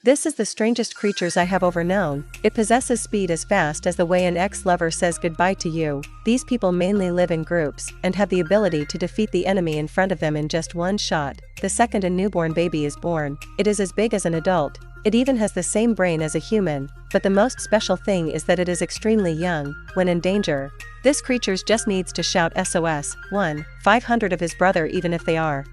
This is the strangest creatures I have ever known. It possesses speed as fast as the way an ex-lover says goodbye to you. These people mainly live in groups, and have the ability to defeat the enemy in front of them in just one shot. The second a newborn baby is born, it is as big as an adult. It even has the same brain as a human, but the most special thing is that it is extremely young. When in danger, this creature just needs to shout SOS, 1-500 of his brother. Even if they are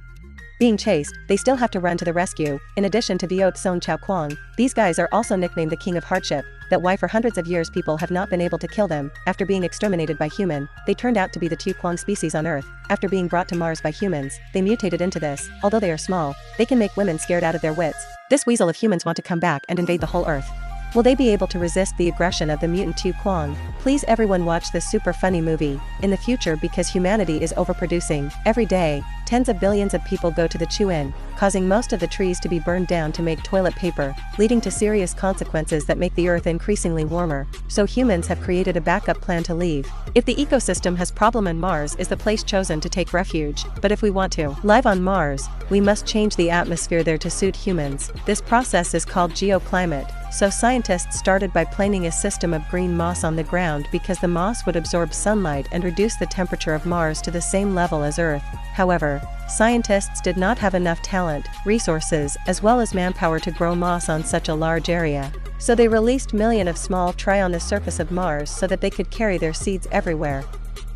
being chased, they still have to run to the rescue. In addition to Viot Song Chao Kwang, these guys are also nicknamed the King of Hardship. That why for hundreds of years people have not been able to kill them. After being exterminated by human, they turned out to be the Tu Kwang species on Earth. After being brought to Mars by humans, they mutated into this. Although they are small, they can make women scared out of their wits. This weasel of humans want to come back and invade the whole Earth. Will they be able to resist the aggression of the mutant Tu Kwang? Please everyone watch this super funny movie. In the future, because humanity is overproducing, every day, tens of billions of people go to the Chu-in, causing most of the trees to be burned down to make toilet paper, leading to serious consequences that make the Earth increasingly warmer. So humans have created a backup plan to leave. If the ecosystem has problem and Mars is the place chosen to take refuge, but if we want to live on Mars, we must change the atmosphere there to suit humans. This process is called geoclimate. So scientists started by planting a system of green moss on the ground because the moss would absorb sunlight and reduce the temperature of Mars to the same level as Earth. However, scientists did not have enough talent, resources, as well as manpower to grow moss on such a large area. So they released millions of small trees on the surface of Mars so that they could carry their seeds everywhere.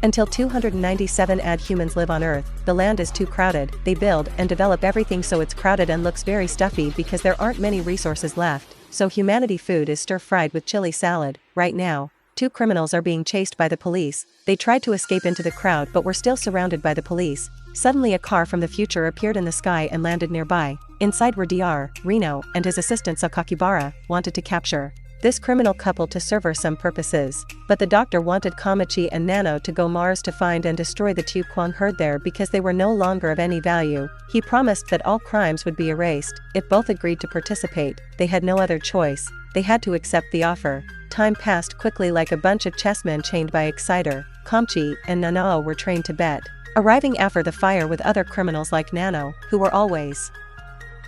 Until 297 humans live on Earth, the land is too crowded. They build and develop everything so it's crowded and looks very stuffy because there aren't many resources left. So humanity food is stir-fried with chili salad. Right now, 2 criminals are being chased by the police. They tried to escape into the crowd but were still surrounded by the police. Suddenly a car from the future appeared in the sky and landed nearby. Inside were Dr. Reno and his assistant Sakakibara, wanted to capture this criminal couple to serve her some purposes. But the doctor wanted Kamachi and Nano to go Mars to find and destroy the Tu Kwang herd there because they were no longer of any value. He promised that all crimes would be erased. If both agreed to participate, they had no other choice. They had to accept the offer. Time passed quickly like a bunch of chessmen chained by Exciter. Kamchi and Nanao were trained to bet, arriving after the fire with other criminals like Nano, who were always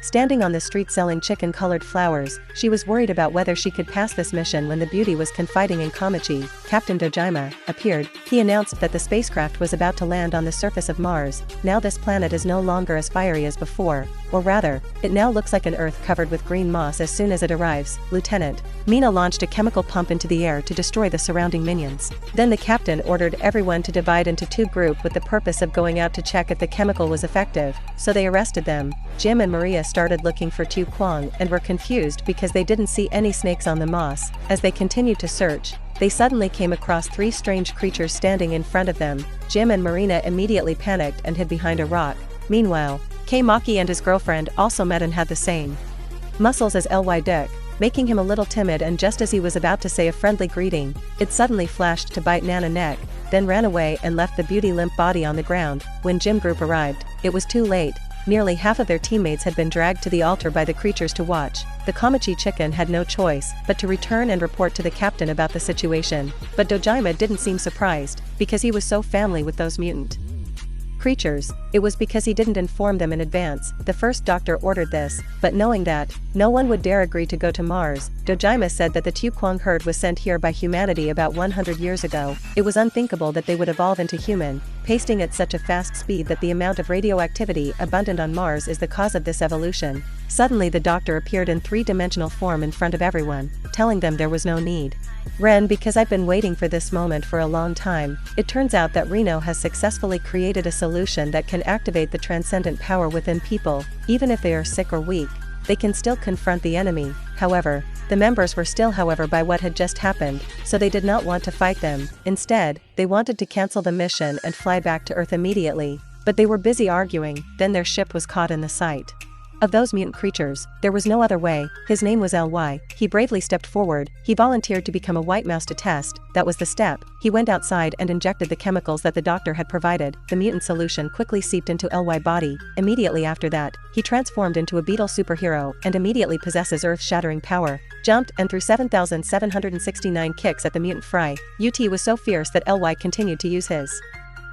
standing on the street selling chicken-colored flowers. She was worried about whether she could pass this mission when the beauty was confiding in Kamachi. Captain Dojima appeared. He announced that the spacecraft was about to land on the surface of Mars. Now this planet is no longer as fiery as before, or rather, it now looks like an Earth covered with green moss as soon as it arrives. Lieutenant Mina launched a chemical pump into the air to destroy the surrounding minions. Then the captain ordered everyone to divide into 2 groups with the purpose of going out to check if the chemical was effective, so they arrested them. Jim and Maria started looking for Tu Kwang and were confused because they didn't see any snakes on the moss. As they continued to search, they suddenly came across 3 strange creatures standing in front of them. Jim and Marina immediately panicked and hid behind a rock. Meanwhile, K. Maki and his girlfriend also met and had the same muscles as Ly Duck, making him a little timid, and just as he was about to say a friendly greeting, it suddenly flashed to bite Nana neck, then ran away and left the beauty limp body on the ground. When Jim Group arrived, it was too late. Nearly half of their teammates had been dragged to the altar by the creatures to watch. The Kamachi chicken had no choice but to return and report to the captain about the situation. But Dojima didn't seem surprised, because he was so family with those mutant creatures. It was because he didn't inform them in advance. The first doctor ordered this, but knowing that no one would dare agree to go to Mars, Dojima said that the Tu Kwang herd was sent here by humanity about 100 years ago. It was unthinkable that they would evolve into human, pasting at such a fast speed that the amount of radioactivity abundant on Mars is the cause of this evolution. Suddenly the doctor appeared in 3-dimensional form in front of everyone, telling them there was no need. Ren, because I've been waiting for this moment for a long time. It turns out that Reno has successfully created a solution that can activate the transcendent power within people. Even if they are sick or weak, they can still confront the enemy. However, the members were still by what had just happened, so they did not want to fight them. Instead, they wanted to cancel the mission and fly back to Earth immediately. But they were busy arguing. Then their ship was caught in the sight of those mutant creatures. There was no other way. His name was Ly. He bravely stepped forward. He volunteered to become a white mouse to test. That was the step. He went outside and injected the chemicals that the doctor had provided. The mutant solution quickly seeped into Ly's body. Immediately after that, he transformed into a beetle superhero and immediately possesses earth-shattering power. Jumped and threw 7,769 kicks at the mutant fry. UT was so fierce that Ly continued to use his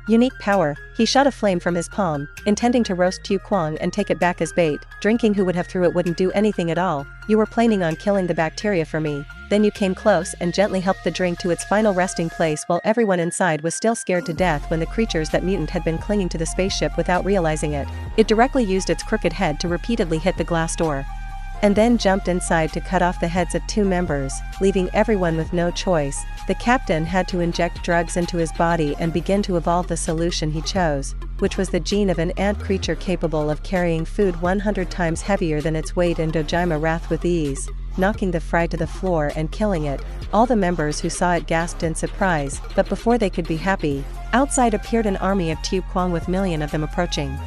Unique power, he shot a flame from his palm, intending to roast Tu Kwang and take it back as bait. Drinking who would have through it wouldn't do anything at all. You were planning on killing the bacteria for me. Then you came close and gently helped the drink to its final resting place while everyone inside was still scared to death when the creatures that mutant had been clinging to the spaceship without realizing it. It directly used its crooked head to repeatedly hit the glass door. And then jumped inside to cut off the heads of 2 members, leaving everyone with no choice. The captain had to inject drugs into his body and begin to evolve the solution he chose, which was the gene of an ant creature capable of carrying food 100 times heavier than its weight, and Dojima wrath with ease, knocking the fry to the floor and killing it. All the members who saw it gasped in surprise, but before they could be happy, outside appeared an army of Tu Kwang with millions of them approaching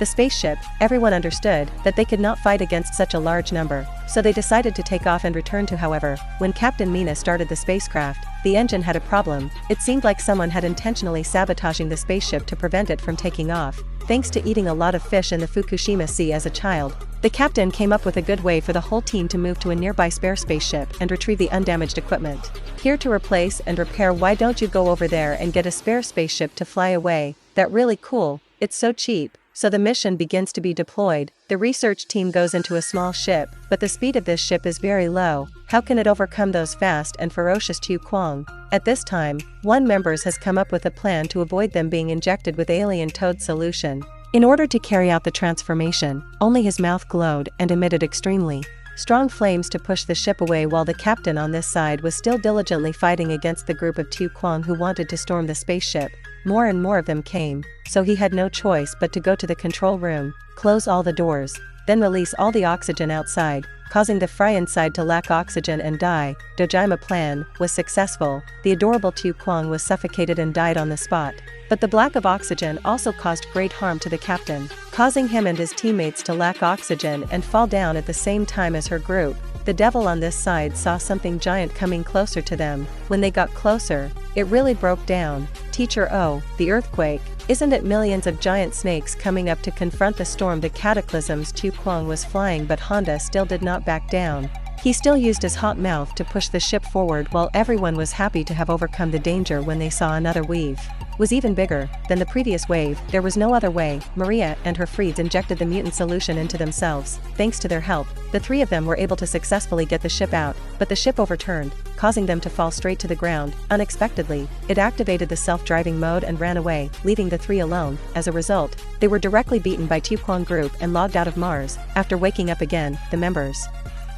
the spaceship. Everyone understood that they could not fight against such a large number, so they decided to take off and return to. However, when Captain Mina started the spacecraft, the engine had a problem. It seemed like someone had intentionally sabotaging the spaceship to prevent it from taking off. Thanks to eating a lot of fish in the Fukushima Sea as a child, the captain came up with a good way for the whole team to move to a nearby spare spaceship and retrieve the undamaged equipment. Here to replace and repair. Why don't you go over there and get a spare spaceship to fly away? That really cool, it's so cheap. So the mission begins to be deployed. The research team goes into a small ship, but the speed of this ship is very low. How can it overcome those fast and ferocious Tu Kwang? At this time, one member has come up with a plan to avoid them being injected with alien toad solution. In order to carry out the transformation, only his mouth glowed and emitted extremely strong flames to push the ship away, while the captain on this side was still diligently fighting against the group of Tu Kwang who wanted to storm the spaceship. More and more of them came, so he had no choice but to go to the control room, close all the doors, then release all the oxygen outside, causing the fry inside to lack oxygen and die. Dojima plan was successful. The adorable Tu Kwang was suffocated and died on the spot. But the lack of oxygen also caused great harm to the captain, causing him and his teammates to lack oxygen and fall down at the same time as her group. The devil on this side saw something giant coming closer to them. When they got closer, it really broke down. Teacher, oh, the earthquake. Isn't it millions of giant snakes coming up to confront the storm? The cataclysms. Tu Kwang was flying, but Honda still did not back down. He still used his hot mouth to push the ship forward, while everyone was happy to have overcome the danger when they saw another wave was even bigger than the previous wave. There was no other way. Maria and her freeds injected the mutant solution into themselves. Thanks to their help, the 3 of them were able to successfully get the ship out, but the ship overturned, causing them to fall straight to the ground. Unexpectedly, it activated the self-driving mode and ran away, leaving the 3 alone. As a result, they were directly beaten by Tu Kwang group and logged out of Mars. After waking up again, the members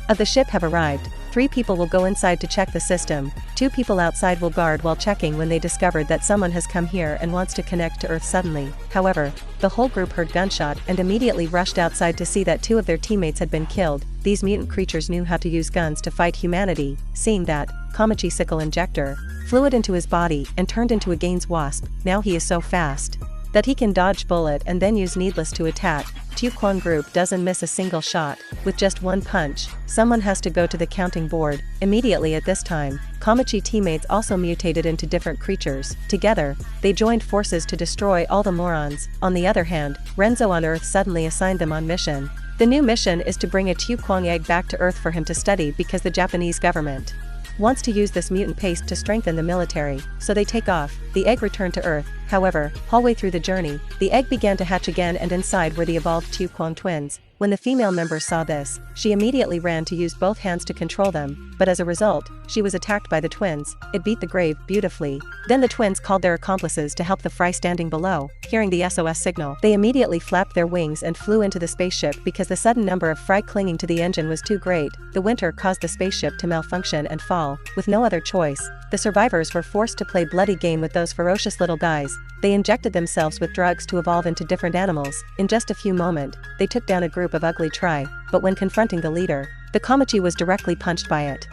of the ship have arrived. 3 people will go inside to check the system. 2 people outside will guard while checking when they discovered that someone has come here and wants to connect to Earth suddenly. However, the whole group heard gunshot and immediately rushed outside to see that 2 of their teammates had been killed. These mutant creatures knew how to use guns to fight humanity. Seeing that, Kamichi sickle injector flew it into his body and turned into a Gaines wasp. Now he is so fast that he can dodge bullet and then use needless to attack. Tu Kwang group doesn't miss a single shot. With just one punch, someone has to go to the counting board. Immediately at this time, Kamichi teammates also mutated into different creatures. Together, they joined forces to destroy all the morons. On the other hand, Renzo on Earth suddenly assigned them on mission. The new mission is to bring a Tu Kwang egg back to Earth for him to study, because the Japanese government wants to use this mutant paste to strengthen the military, so they take off. The egg returned to Earth. However, halfway through the journey, the egg began to hatch again, and inside were the evolved Tu Kwang twins. When the female member saw this, she immediately ran to use both hands to control them, but as a result, she was attacked by the twins. It beat the grave beautifully. Then the twins called their accomplices to help the fry standing below. Hearing the SOS signal, they immediately flapped their wings and flew into the spaceship because the sudden number of fry clinging to the engine was too great. The winter caused the spaceship to malfunction and fall. With no other choice, the survivors were forced to play bloody game with those ferocious little guys. They injected themselves with drugs to evolve into different animals. In just a few moments, they took down a group of ugly try, but when confronting the leader, the Kamichi was directly punched by it,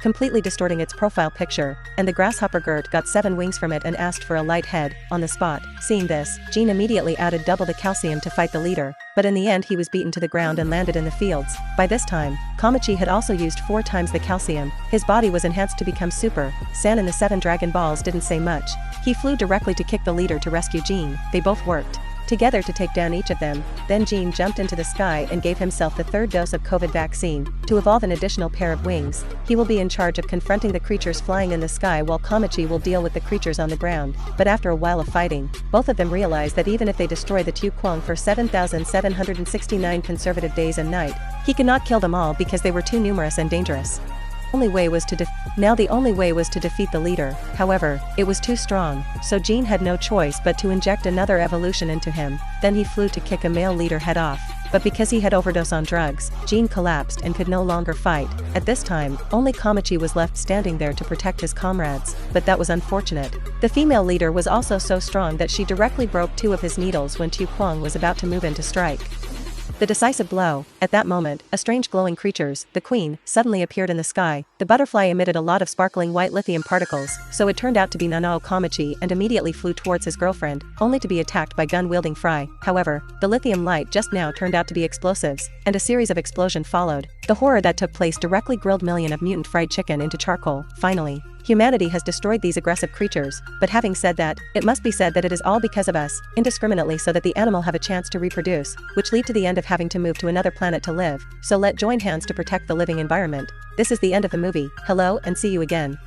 completely distorting its profile picture, and the grasshopper Gert got 7 wings from it and asked for a light head. On the spot, seeing this, Jean immediately added double the calcium to fight the leader, but in the end he was beaten to the ground and landed in the fields. By this time, Kamichi had also used 4 times the calcium. His body was enhanced to become Super San, and the 7 Dragon Balls didn't say much. He flew directly to kick the leader to rescue Jean. They both worked together to take down each of them. Then Jean jumped into the sky and gave himself the third dose of COVID vaccine, to evolve an additional pair of wings. He will be in charge of confronting the creatures flying in the sky while Kamachi will deal with the creatures on the ground. But after a while of fighting, both of them realize that even if they destroy the Tu Kwang for 7,769 consecutive days and night, he cannot kill them all because they were too numerous and dangerous. The only way was to defeat the leader. However, it was too strong, so Jean had no choice but to inject another evolution into him. Then he flew to kick a male leader head off. But because he had overdosed on drugs, Jean collapsed and could no longer fight. At this time, only Kamachi was left standing there to protect his comrades, but that was unfortunate. The female leader was also so strong that she directly broke 2 of his needles when Tu Kwang was about to move in to strike. The decisive blow. At that moment, a strange glowing creatures, the queen, suddenly appeared in the sky. The butterfly emitted a lot of sparkling white lithium particles, so it turned out to be Nanao Kamachi and immediately flew towards his girlfriend, only to be attacked by gun-wielding Fry. However, the lithium light just now turned out to be explosives, and a series of explosions followed. The horror that took place directly grilled millions of mutant fried chicken into charcoal. Finally, humanity has destroyed these aggressive creatures, but having said that, it must be said that it is all because of us, indiscriminately, so that the animal have a chance to reproduce, which lead to the end of having to move to another planet to live, so let join hands to protect the living environment. This is the end of the movie. Hello and see you again.